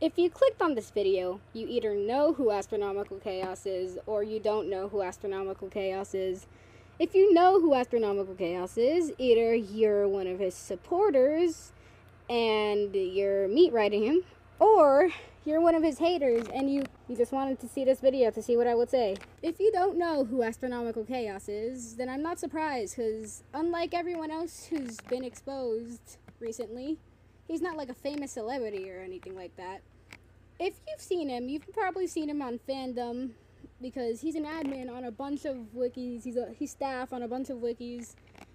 If you clicked on this video, you either know who Astronomical Chaos is, or you don't know who Astronomical Chaos is. If you know who Astronomical Chaos is, either you're one of his supporters and you're meat riding him, or you're one of his haters and you just wanted to see this video to see what I would say. If you don't know who Astronomical Chaos is, then I'm not surprised, because unlike everyone else who's been exposed recently, he's not like a famous celebrity or anything like that. If you've seen him, you've probably seen him on Fandom, because he's an admin on a bunch of wikis, he's staff on a bunch of wikis,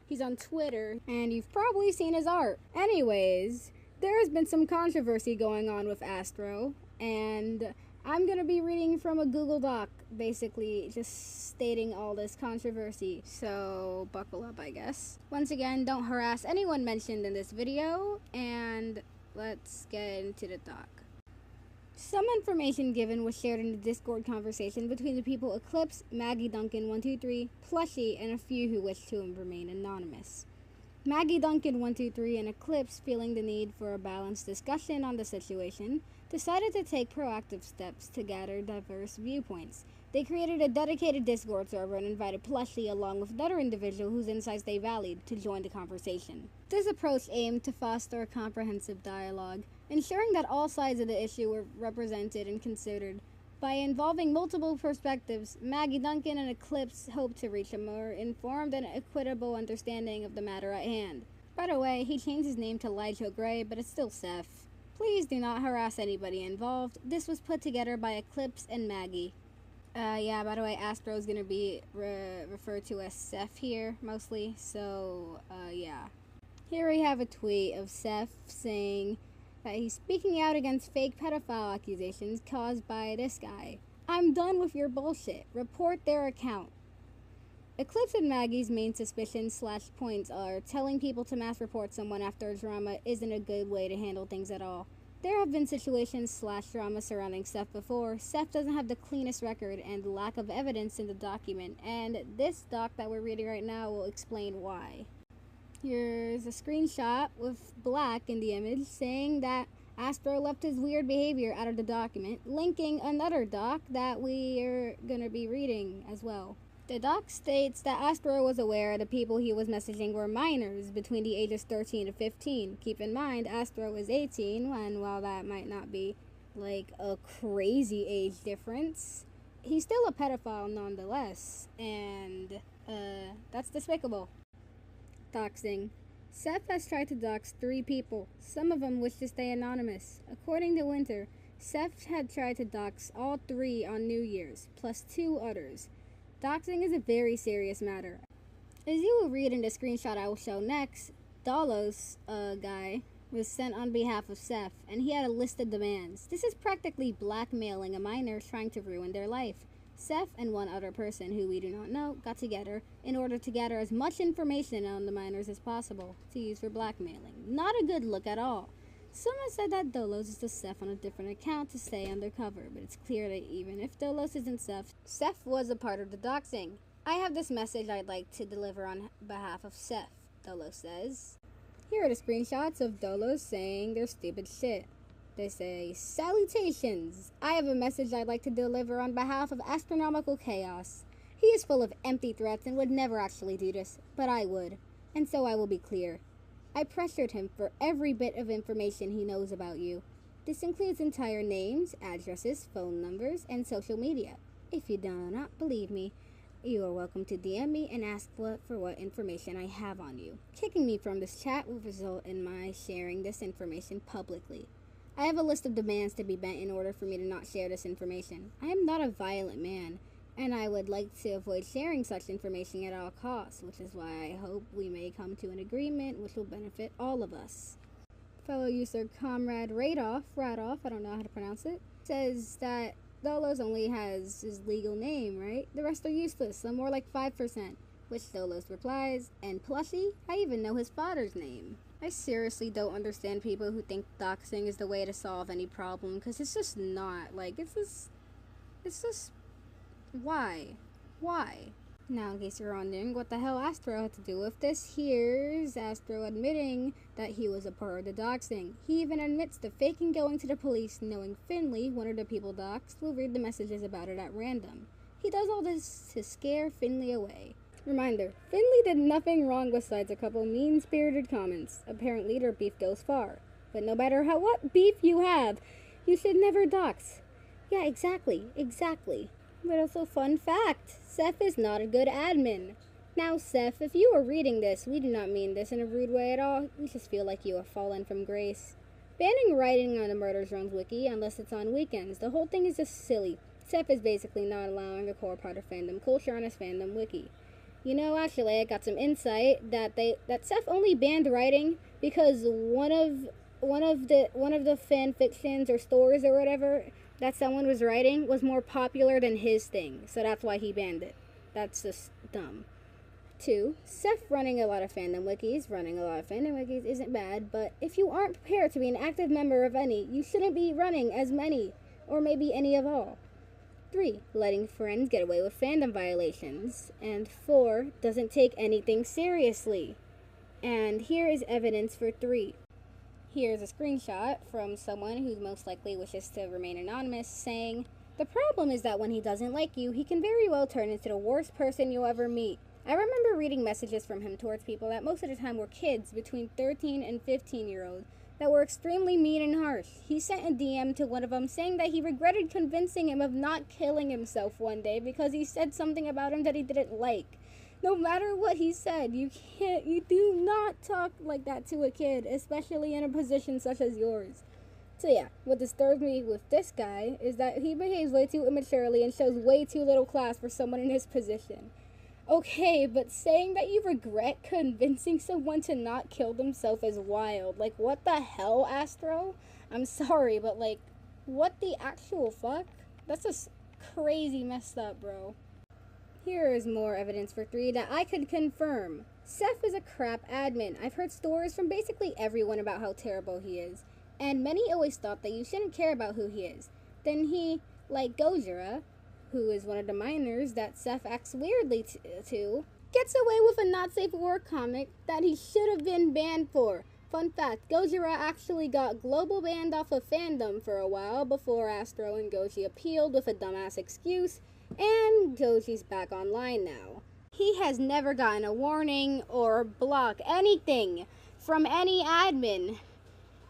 he's on Twitter, and you've probably seen his art. Anyways, there has been some controversy going on with Astro, and I'm going to be reading from a Google Doc, basically just stating all this controversy, so buckle up, I guess. Once again, don't harass anyone mentioned in this video, and let's get into the doc. Some information given was shared in the Discord conversation between the people Eclipse, Maggie Duncan 123, Plushie, and a few who wish to remain anonymous. Maggie Duncan 123 and Eclipse, feeling the need for a balanced discussion on the situation, decided to take proactive steps to gather diverse viewpoints. They created a dedicated Discord server and invited Plushie, along with another individual whose insights they valued, to join the conversation. This approach aimed to foster a comprehensive dialogue, ensuring that all sides of the issue were represented and considered. By involving multiple perspectives, Maggie Duncan and Eclipse hoped to reach a more informed and equitable understanding of the matter at hand. By the way, he changed his name to Elijah Gray, but it's still Seth. Please do not harass anybody involved. This was put together by Eclipse and Maggie. Yeah, by the way, Astro is going to be referred to as Seth here, mostly, so, yeah. Here we have a tweet of Seth saying that he's speaking out against fake pedophile accusations caused by this guy. I'm done with your bullshit. Report their account. Eclipse and Maggie's main suspicions / points are telling people to mass report someone after a drama isn't a good way to handle things at all. There have been situations / drama surrounding Seth before. Seth doesn't have the cleanest record and lack of evidence in the document, and this doc that we're reading right now will explain why. Here's a screenshot with Black in the image saying that Astro left his weird behavior out of the document, linking another doc that we are going to be reading as well. The doc states that Astro was aware the people he was messaging were minors between the ages 13 to 15. Keep in mind, Astro is 18, and while that might not be like a crazy age difference, he's still a pedophile nonetheless, and that's despicable. Doxxing. Seth has tried to dox 3 people. Some of them wish to stay anonymous. According to Winter, Seth had tried to dox all 3 on New Year's, plus 2 others. Doxing is a very serious matter. As you will read in the screenshot I will show next, Dolos, guy, was sent on behalf of Seth, and he had a list of demands. This is practically blackmailing a minor trying to ruin their life. Seth and one other person who we do not know got together in order to gather as much information on the minors as possible to use for blackmailing. Not a good look at all. Someone said that Dolos is the Seth on a different account to stay undercover, but it's clear that even if Dolos isn't Seth, Seth was a part of the doxing. I have this message I'd like to deliver on behalf of Seth, Dolos says. Here are the screenshots of Dolos saying their stupid shit. They say, "Salutations! I have a message I'd like to deliver on behalf of Astronomical Chaos. He is full of empty threats and would never actually do this, but I would. And so I will be clear. I pressured him for every bit of information he knows about you. This includes entire names, addresses, phone numbers, and social media. If you do not believe me, you are welcome to DM me and ask for what information I have on you. Kicking me from this chat will result in my sharing this information publicly. I have a list of demands to be met in order for me to not share this information. I am not a violent man, and I would like to avoid sharing such information at all costs, which is why I hope we may come to an agreement which will benefit all of us." Fellow user Comrade Radoff, I don't know how to pronounce it, says that Dolos only has his legal name, right? The rest are useless, so more like 5%, which Dolos replies, "And Plushie? I even know his father's name." I seriously don't understand people who think doxing is the way to solve any problem, because it's just not. Like, it's just, why? Why? Now, in case you're wondering what the hell Astro had to do with this, here's Astro admitting that he was a part of the doxing. He even admits to faking going to the police, knowing Finley, one of the people doxed, will read the messages about it at random. He does all this to scare Finley away. Reminder, Finley did nothing wrong besides a couple mean-spirited comments. Apparently their beef goes far. But no matter what beef you have, you should never dox. Yeah, exactly. But also, fun fact, Seth is not a good admin. Now, Seth, if you are reading this, we do not mean this in a rude way at all. We just feel like you have fallen from grace. Banning writing on the Murder Drones wiki unless it's on weekends. The whole thing is just silly. Seth is basically not allowing a core part of fandom culture on his fandom wiki. You know, actually, I got some insight that Seth only banned writing because one of the fan fictions or stories or whatever that someone was writing was more popular than his thing, so that's why he banned it. That's just dumb. 2, Seth running a lot of fandom wikis isn't bad, but if you aren't prepared to be an active member of any, you shouldn't be running as many, or maybe any of all. 3, letting friends get away with fandom violations. And 4, doesn't take anything seriously. And here is evidence for 3. Here's a screenshot from someone who most likely wishes to remain anonymous saying, "The problem is that when he doesn't like you, he can very well turn into the worst person you'll ever meet. I remember reading messages from him towards people that most of the time were kids between 13 and 15-year-olds that were extremely mean and harsh. He sent a DM to one of them saying that he regretted convincing him of not killing himself one day because he said something about him that he didn't like. No matter what he said, you do not talk like that to a kid, especially in a position such as yours." So yeah, what disturbs me with this guy is that he behaves way too immaturely and shows way too little class for someone in his position. Okay, but saying that you regret convincing someone to not kill themselves is wild. Like, what the hell, Astro? I'm sorry, but like, what the actual fuck? That's just crazy messed up, bro. Here is more evidence for 3 that I could confirm. Seth is a crap admin. I've heard stories from basically everyone about how terrible he is. And many always thought that you shouldn't care about who he is. Then he, like Gojira, who is one of the minors that Seth acts weirdly to, gets away with a not safe for work comic that he should have been banned for. Fun fact, Gojira actually got global banned off of Fandom for a while before Astro and Goji appealed with a dumbass excuse, and Goji's back online now. He has never gotten a warning or block anything from any admin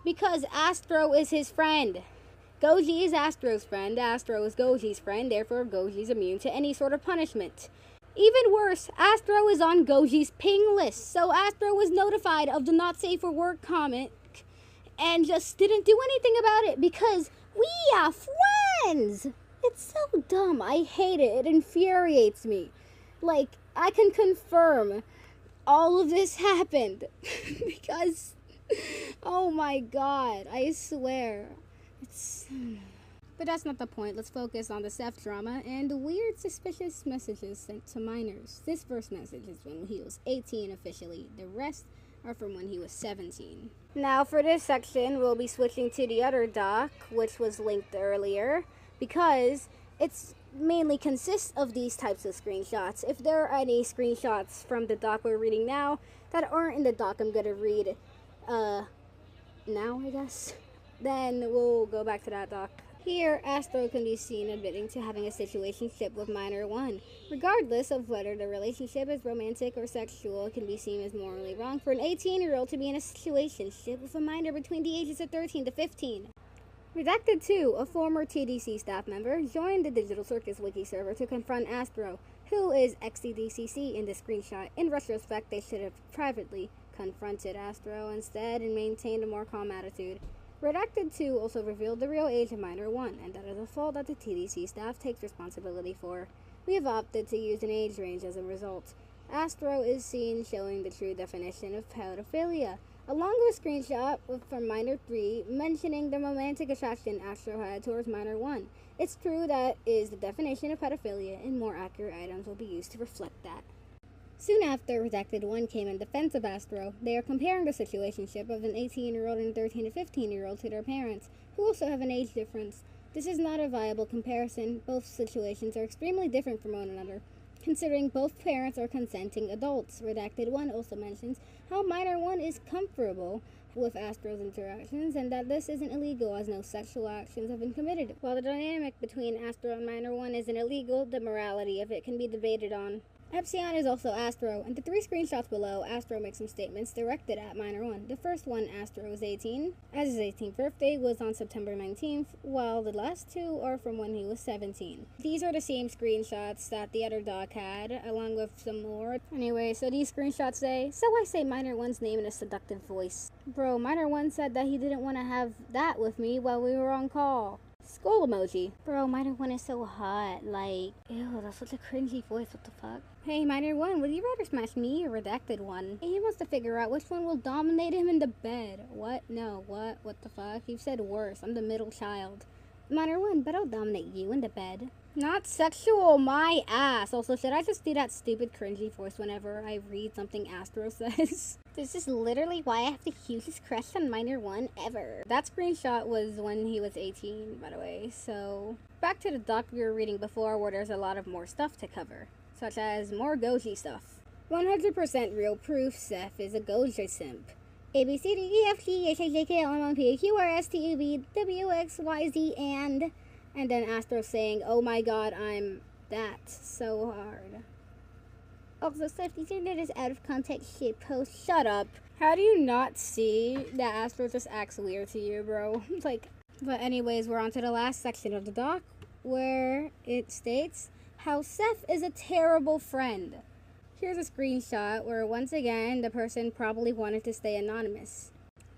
because Astro is his friend. Goji is Astro's friend, Astro is Goji's friend, therefore Goji's immune to any sort of punishment. Even worse, Astro is on Goji's ping list, so Astro was notified of the not safe for work comic and just didn't do anything about it because we are friends. It's so dumb. I hate it. It infuriates me. Like, I can confirm all of this happened because, oh my god, I swear. But that's not the point. Let's focus on the Seth drama and the weird suspicious messages sent to minors. This first message is when he was 18 officially. The rest are from when he was 17. Now for this section, we'll be switching to the other doc, which was linked earlier, because it's mainly consists of these types of screenshots. If there are any screenshots from the doc we're reading now that aren't in the doc I'm gonna read now, I guess, then we'll go back to that doc. Here, Astro can be seen admitting to having a situationship with minor 1. Regardless of whether the relationship is romantic or sexual, it can be seen as morally wrong for an 18-year-old to be in a situationship with a minor between the ages of 13 to 15. Redacted 2, a former TDC staff member, joined the Digital Circus wiki server to confront Astro, who is XCDCC in the screenshot. In retrospect, they should have privately confronted Astro instead and maintained a more calm attitude. Redacted 2 also revealed the real age of minor 1, and that is a fault that the TDC staff takes responsibility for. We have opted to use an age range as a result. Astro is seen showing the true definition of pedophilia, along with a screenshot from minor 3 mentioning the romantic attraction Astro had towards minor 1. It's true that is the definition of pedophilia, and more accurate items will be used to reflect that. Soon after Redacted 1 came in defense of Astro, they are comparing the situationship of an 18-year-old and a 13 to 15-year-old to their parents, who also have an age difference. This is not a viable comparison. Both situations are extremely different from one another. considering both parents are consenting adults. Redacted 1 also mentions how minor 1 is comfortable with Astro's interactions and that this isn't illegal as no sexual actions have been committed. While the dynamic between Astro and minor 1 isn't illegal, the morality of it can be debated on. Epsilon is also Astro, and the 3 screenshots below, Astro makes some statements directed at minor 1. The first one, Astro is 18, as his 18th birthday was on September 19th, while the last 2 are from when he was 17. These are the same screenshots that the other doc had, along with some more. Anyway, so these screenshots say, "So I say minor 1's name in a seductive voice. Bro, minor 1 said that he didn't want to have that with me while we were on call. Skull emoji. Bro, minor 1 is so hot. Like, ew, that's such a cringy voice. What the fuck? Hey, minor 1, would you rather smash me or redacted 1? He wants to figure out which one will dominate him in the bed. What? No, what? What the fuck? You said worse. I'm the middle child. Minor 1, but I'll dominate you in the bed. Not sexual, my ass. Also, should I just do that stupid cringy voice whenever I read something Astro says? This is literally why I have the hugest crush on minor 1 ever. That screenshot was when he was 18, by the way. So, back to the doc we were reading before, where there's a lot of more stuff to cover, such as more Goji stuff. 100% real proof Seth is a Goji simp. A B C D E F G H I J K L M N P Q R S T U V W X Y Z and then Astro saying, "Oh my god, I'm that so hard." Also, Seth, these are this out of context shit post. Shut up. How do you not see that Astro just acts weird to you, bro? Like, but anyways, we're on to the last section of the doc, where it states how Seth is a terrible friend. Here's a screenshot where once again the person probably wanted to stay anonymous.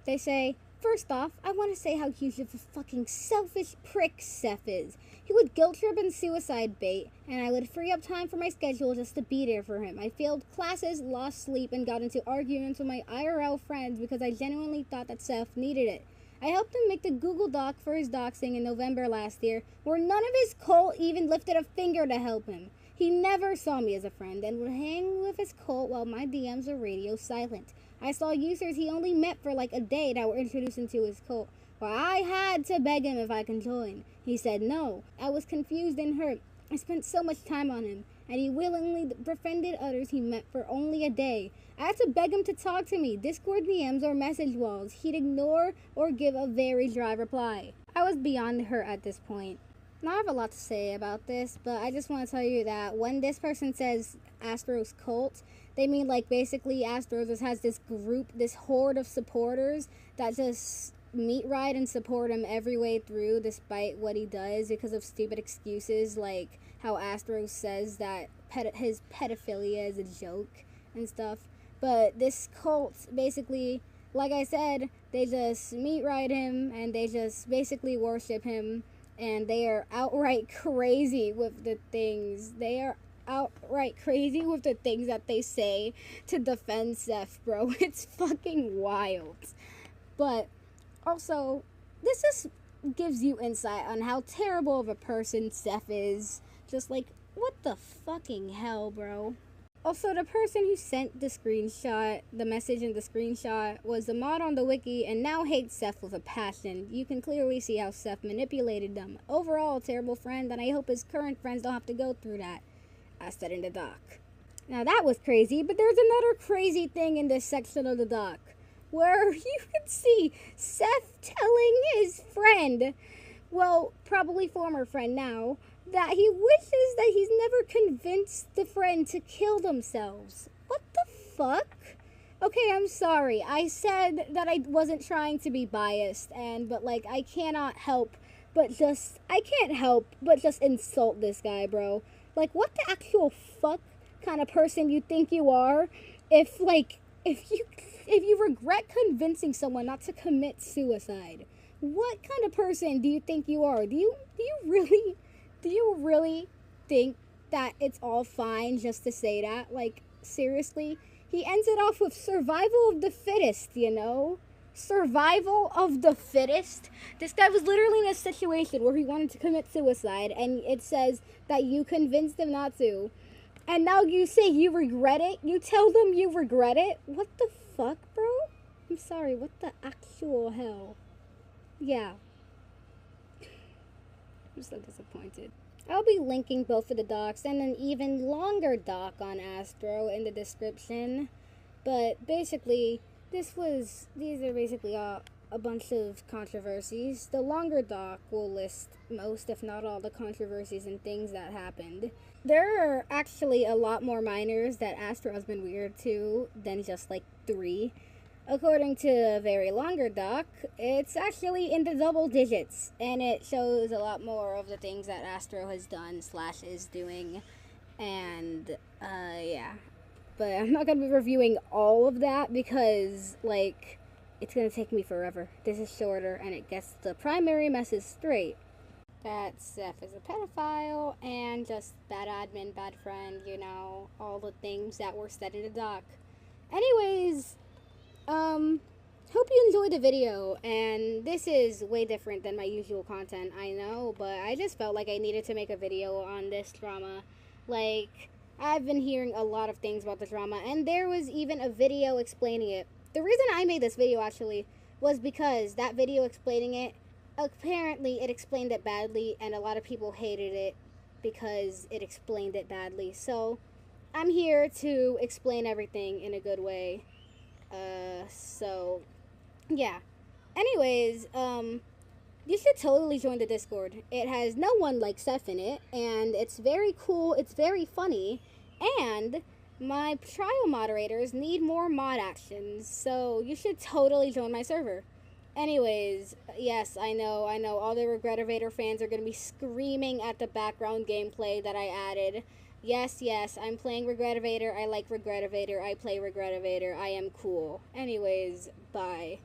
They say, "First off, I want to say how huge of a fucking selfish prick Seth is. He would guilt trip and suicide bait, and I would free up time for my schedule just to be there for him. I failed classes, lost sleep, and got into arguments with my IRL friends because I genuinely thought that Seth needed it. I helped him make the Google Doc for his doxing in November last year, where none of his cult even lifted a finger to help him. He never saw me as a friend and would hang with his cult while my DMs were radio silent. I saw users he only met for like a day that were introduced into his cult. Well, I had to beg him if I can join. He said no. I was confused and hurt. I spent so much time on him, and he willingly befriended others he met for only a day. I had to beg him to talk to me, Discord DMs or message walls. He'd ignore or give a very dry reply. I was beyond hurt at this point. Now, I have a lot to say about this, but I just want to tell you that when this person says Astro's cult, they mean like basically Astro just has this group, this horde of supporters that just meet ride and support him every way through despite what he does because of stupid excuses like how Astro says that his pedophilia is a joke and stuff. But this cult basically, like I said, they just meet ride him and they just basically worship him. And they are outright crazy with the things. They are outright crazy with the things that they say to defend Seth, bro. It's fucking wild. But also, this just gives you insight on how terrible of a person Seth is. Just like, what the fucking hell, bro? Also, the person who sent the screenshot, the message in the screenshot, was the mod on the wiki and now hates Seth with a passion. You can clearly see how Seth manipulated them. Overall, a terrible friend, and I hope his current friends don't have to go through that. I said in the doc. Now that was crazy, but there's another crazy thing in this section of the doc, where you can see Seth telling his friend, well, probably former friend now, that he wishes that he's never convinced the friend to kill themselves. What the fuck? Okay, I'm sorry. I said that I wasn't trying to be biased, but like I can't help but just insult this guy, bro. Like, what the actual fuck kind of person you think you are if you regret convincing someone not to commit suicide? What kind of person do you think you are? Do you really think that it's all fine just to say that? Like, seriously? He ends it off with survival of the fittest, you know? Survival of the fittest? This guy was literally in a situation where he wanted to commit suicide, and it says that you convinced him not to. And now you say you regret it? You tell them you regret it? What the fuck, bro? I'm sorry, what the actual hell? Yeah. I'm so disappointed. I'll be linking both of the docs and an even longer doc on Astro in the description. But basically, these are basically a bunch of controversies. The longer doc will list most, if not all, the controversies and things that happened. There are actually a lot more minors that Astro has been weird to than just like 3. According to a very longer doc, it's actually in the double digits, and it shows a lot more of the things that Astro has done / is doing, and yeah. But I'm not gonna be reviewing all of that because, like, it's gonna take me forever. This is shorter, and it gets the primary message straight. That Seth is a pedophile, and just bad admin, bad friend, you know, all the things that were said in the doc. Anyways, hope you enjoyed the video, and this is way different than my usual content, I know, but I just felt like I needed to make a video on this drama. Like, I've been hearing a lot of things about the drama, and there was even a video explaining it. The reason I made this video, actually, was because that video explaining it, apparently it explained it badly, and a lot of people hated it because it explained it badly. So, I'm here to explain everything in a good way. So, yeah. Anyways, you should totally join the Discord. It has no one like Seth in it, and it's very cool, it's very funny, and my trial moderators need more mod actions, so you should totally join my server. Anyways, yes, I know, all the Regretivator fans are going to be screaming at the background gameplay that I added. Yes, I'm playing Regretivator, I like Regretivator, I play Regretivator, I am cool. Anyways, bye.